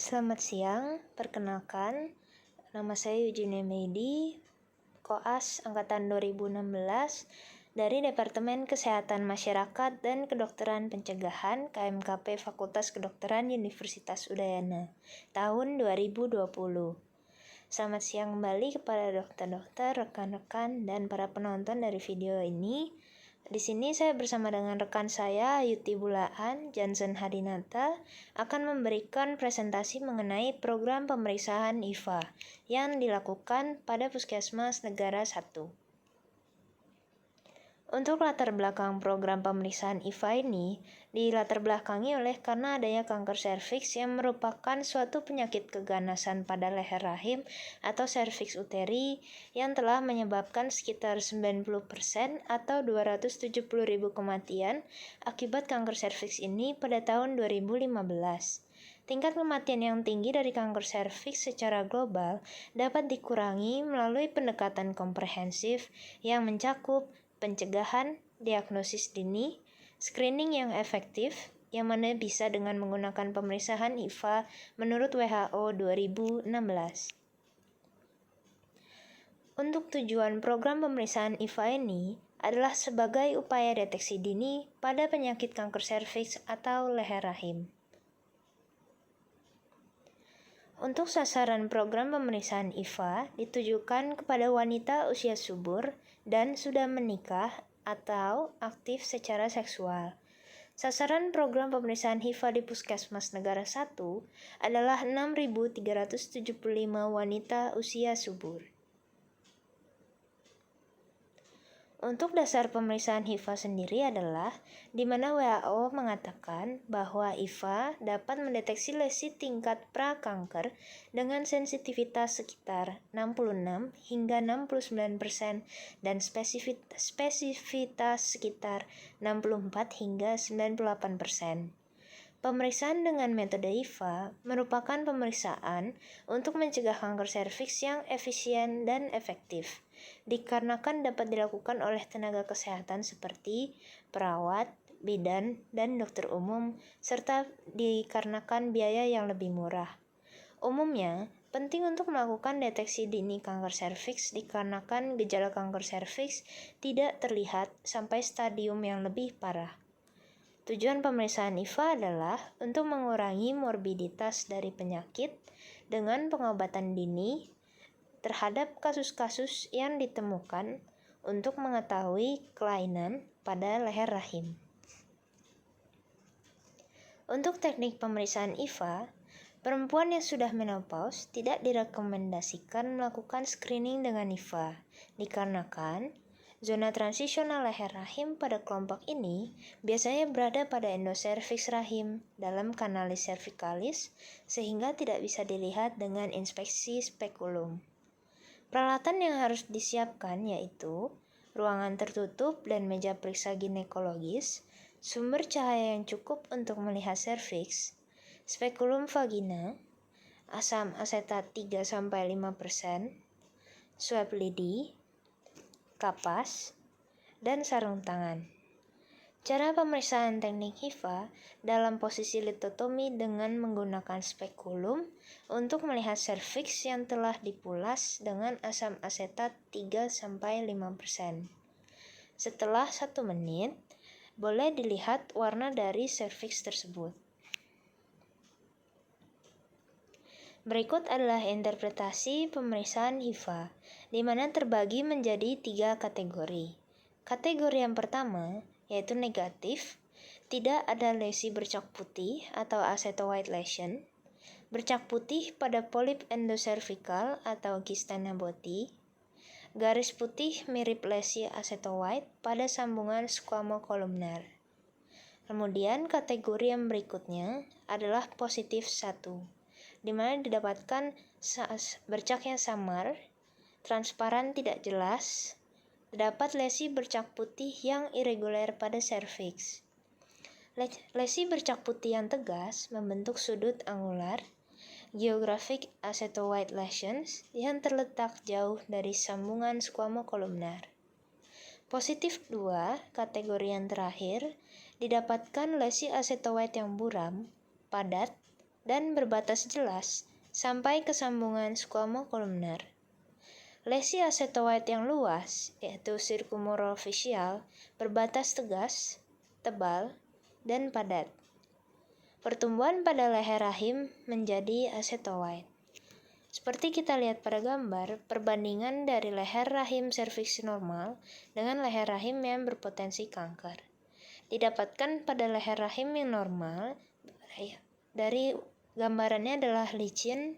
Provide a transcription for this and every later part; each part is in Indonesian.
Selamat siang, perkenalkan, nama saya Eugenia Meidi, Koas Angkatan 2016 dari Departemen Kesehatan Masyarakat dan Kedokteran Pencegahan KMKP Fakultas Kedokteran Universitas Udayana, tahun 2020. Selamat siang kembali kepada dokter-dokter, rekan-rekan, dan para penonton dari video ini. Di sini saya bersama dengan rekan saya, Yuti Bulaan, Johnson Hadinata, akan memberikan presentasi mengenai program pemeriksaan IVA yang dilakukan pada Puskesmas Negara 1. Untuk latar belakang program pemeriksaan IVA ini, dilatar belakangi oleh karena adanya kanker serviks yang merupakan suatu penyakit keganasan pada leher rahim atau serviks uteri yang telah menyebabkan sekitar 90% atau 270.000 kematian akibat kanker serviks ini pada tahun 2015. Tingkat kematian yang tinggi dari kanker serviks secara global dapat dikurangi melalui pendekatan komprehensif yang mencakup pencegahan, diagnosis dini, screening yang efektif, yang mana bisa dengan menggunakan pemeriksaan IVA menurut WHO 2016. Untuk tujuan program pemeriksaan IVA ini adalah sebagai upaya deteksi dini pada penyakit kanker serviks atau leher rahim. Untuk sasaran program pemeriksaan IVA ditujukan kepada wanita usia subur dan sudah menikah atau aktif secara seksual. Sasaran program pemeriksaan HIV di Puskesmas Negara 1 adalah 6.375 wanita usia subur. Untuk dasar pemeriksaan HIV sendiri adalah di mana WHO mengatakan bahwa IVA dapat mendeteksi lesi tingkat prakanker dengan sensitivitas sekitar 66 hingga 69% dan spesifitas sekitar 64 hingga 98%. Pemeriksaan dengan metode IVA merupakan pemeriksaan untuk mencegah kanker serviks yang efisien dan efektif, dikarenakan dapat dilakukan oleh tenaga kesehatan seperti perawat, bidan, dan dokter umum, serta dikarenakan biaya yang lebih murah. Umumnya, penting untuk melakukan deteksi dini kanker serviks dikarenakan gejala kanker serviks tidak terlihat sampai stadium yang lebih parah. Tujuan pemeriksaan IVA adalah untuk mengurangi morbiditas dari penyakit dengan pengobatan dini terhadap kasus-kasus yang ditemukan untuk mengetahui kelainan pada leher rahim. Untuk teknik pemeriksaan IVA, perempuan yang sudah menopause tidak direkomendasikan melakukan screening dengan IVA dikarenakan zona transisional leher rahim pada kelompok ini biasanya berada pada endoserviks rahim dalam kanalis cervicalis sehingga tidak bisa dilihat dengan inspeksi spekulum. Peralatan yang harus disiapkan yaitu ruangan tertutup dan meja periksa ginekologis, sumber cahaya yang cukup untuk melihat serviks, spekulum vagina, asam asetat 3-5%, swab lidi, kapas, dan sarung tangan. Cara pemeriksaan teknik HIV dalam posisi litotomi dengan menggunakan spekulum untuk melihat serviks yang telah dipulas dengan asam asetat 3-5%. Setelah 1 menit, boleh dilihat warna dari serviks tersebut. Berikut adalah interpretasi pemeriksaan HIV, di mana terbagi menjadi 3 kategori. Kategori yang pertama, yaitu negatif, tidak ada lesi bercak putih atau acetoid lesion, bercak putih pada polip endocervical atau kista Naboti, garis putih mirip lesi acetoid pada sambungan squamocolumnar. Kemudian kategori yang berikutnya adalah positif 1. di mana didapatkan bercak yang samar, transparan tidak jelas, terdapat lesi bercak putih yang irregular pada serviks. Lesi bercak putih yang tegas membentuk sudut angular, geographic acetoid lesions yang terletak jauh dari sambungan squamocolumnar. Positif 2, kategori yang terakhir, didapatkan lesi acetoid yang buram, padat, dan berbatas jelas sampai ke sambungan squamocolumnar. Lesi acetoide yang luas, yaitu circumoroficial, berbatas tegas, tebal, dan padat. Pertumbuhan pada leher rahim menjadi acetoide. Seperti kita lihat pada gambar, perbandingan dari leher rahim serviks normal dengan leher rahim yang berpotensi kanker. Didapatkan pada leher rahim yang normal, dari gambarannya adalah licin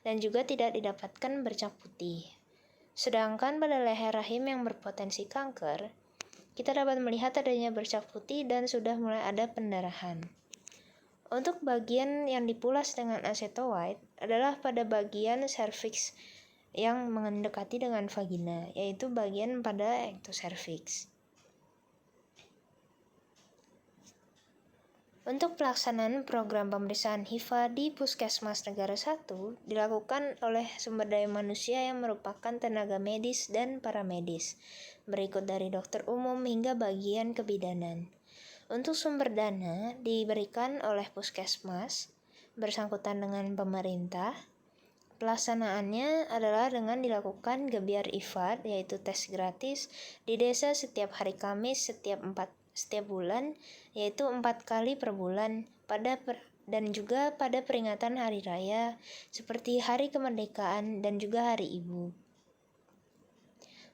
dan juga tidak didapatkan bercak putih. Sedangkan pada leher rahim yang berpotensi kanker, kita dapat melihat adanya bercak putih dan sudah mulai ada pendarahan. Untuk bagian yang dipulas dengan acetoide adalah pada bagian serviks yang mendekati dengan vagina, yaitu bagian pada ectocervix. Untuk pelaksanaan program pemeriksaan HIV di Puskesmas Negara 1 dilakukan oleh sumber daya manusia yang merupakan tenaga medis dan paramedis, berikut dari dokter umum hingga bagian kebidanan. Untuk sumber dana diberikan oleh Puskesmas bersangkutan dengan pemerintah. Pelaksanaannya adalah dengan dilakukan gebiar IFAD, yaitu tes gratis di desa setiap hari Kamis setiap bulan, yaitu 4 kali per bulan dan juga pada peringatan hari raya seperti Hari Kemerdekaan dan juga Hari Ibu.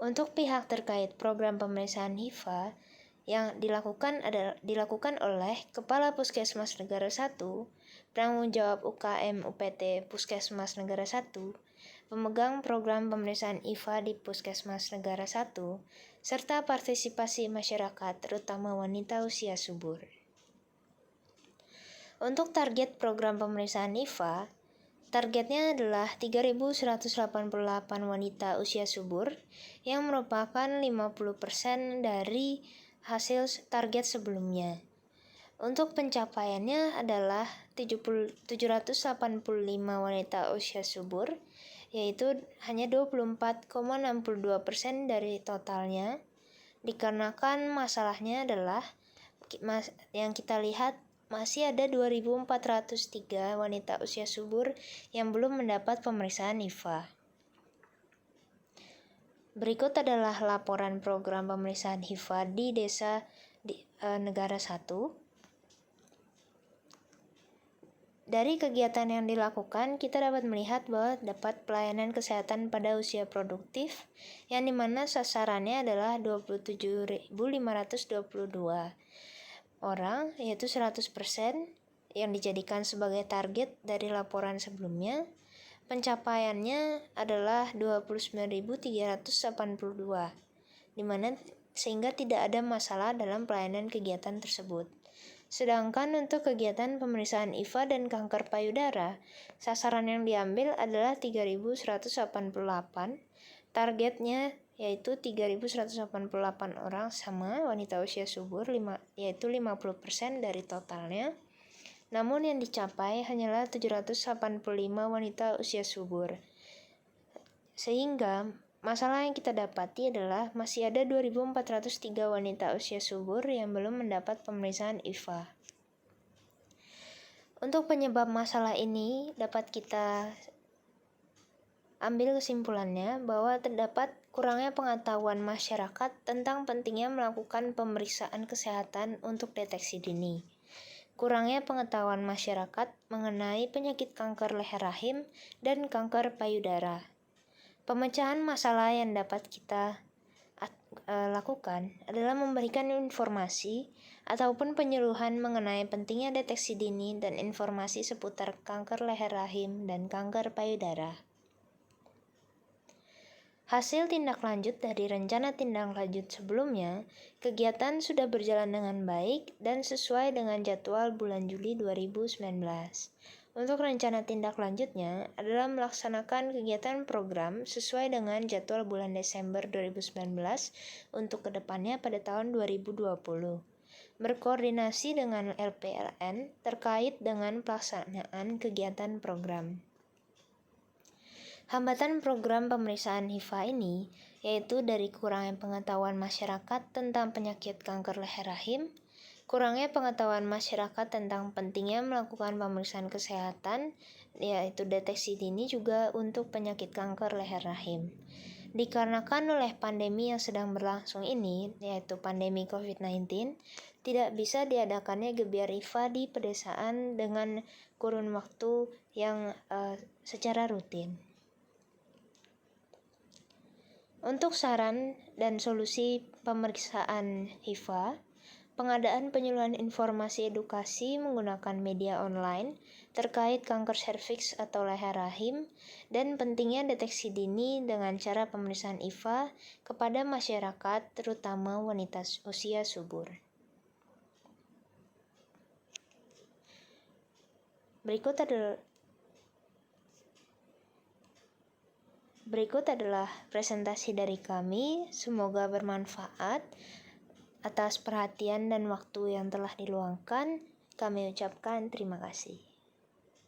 Untuk pihak terkait program pemeriksaan HIV yang dilakukan oleh Kepala Puskesmas Negara 1, penanggung jawab UKM UPT Puskesmas Negara 1, pemegang program pemeriksaan HIV di Puskesmas Negara 1, serta partisipasi masyarakat terutama wanita usia subur. Untuk target program pemeriksaan HIV, targetnya adalah 3.188 wanita usia subur yang merupakan 50% dari hasil target sebelumnya. Untuk pencapaiannya adalah 785 wanita usia subur, yaitu hanya 24,62% dari totalnya. Dikarenakan masalahnya adalah yang kita lihat masih ada 2.403 wanita usia subur yang belum mendapat pemeriksaan HIV. Berikut adalah laporan program pemeriksaan HIV di desa Negara 1. Dari kegiatan yang dilakukan, kita dapat melihat bahwa dapat pelayanan kesehatan pada usia produktif, yang dimana sasarannya adalah 27.522 orang, yaitu 100% yang dijadikan sebagai target dari laporan sebelumnya. Pencapaiannya adalah 29.382, dimana sehingga tidak ada masalah dalam pelayanan kegiatan tersebut. Sedangkan untuk kegiatan pemeriksaan HIV dan kanker payudara, sasaran yang diambil adalah 3.188, targetnya yaitu 3.188 orang sama wanita usia subur, yaitu 50% dari totalnya. Namun yang dicapai hanyalah 785 wanita usia subur. Sehingga masalah yang kita dapati adalah masih ada 2.403 wanita usia subur yang belum mendapat pemeriksaan HIV. Untuk penyebab masalah ini dapat kita ambil kesimpulannya bahwa terdapat kurangnya pengetahuan masyarakat tentang pentingnya melakukan pemeriksaan kesehatan untuk deteksi dini. Kurangnya pengetahuan masyarakat mengenai penyakit kanker leher rahim dan kanker payudara. Pemecahan masalah yang dapat kita lakukan adalah memberikan informasi ataupun penyuluhan mengenai pentingnya deteksi dini dan informasi seputar kanker leher rahim dan kanker payudara. Hasil tindak lanjut dari rencana tindak lanjut sebelumnya, kegiatan sudah berjalan dengan baik dan sesuai dengan jadwal bulan Juli 2019. Untuk rencana tindak lanjutnya adalah melaksanakan kegiatan program sesuai dengan jadwal bulan Desember 2019 untuk kedepannya pada tahun 2020. Berkoordinasi dengan LPLN terkait dengan pelaksanaan kegiatan program. Hambatan program pemeriksaan HIV ini yaitu dari kurangnya pengetahuan masyarakat tentang penyakit kanker leher rahim, Kurangnya pengetahuan masyarakat tentang pentingnya melakukan pemeriksaan kesehatan, yaitu deteksi dini juga untuk penyakit kanker leher rahim. Dikarenakan oleh pandemi yang sedang berlangsung ini, yaitu pandemi COVID-19, tidak bisa diadakannya gebiar IFA di pedesaan dengan kurun waktu yang secara rutin. Untuk saran dan solusi pemeriksaan HIFA, pengadaan penyuluhan informasi edukasi menggunakan media online terkait kanker serviks atau leher rahim dan pentingnya deteksi dini dengan cara pemeriksaan IFA kepada masyarakat terutama wanita usia subur. Berikut adalah presentasi dari kami, semoga bermanfaat. Atas perhatian dan waktu yang telah diluangkan, kami ucapkan terima kasih.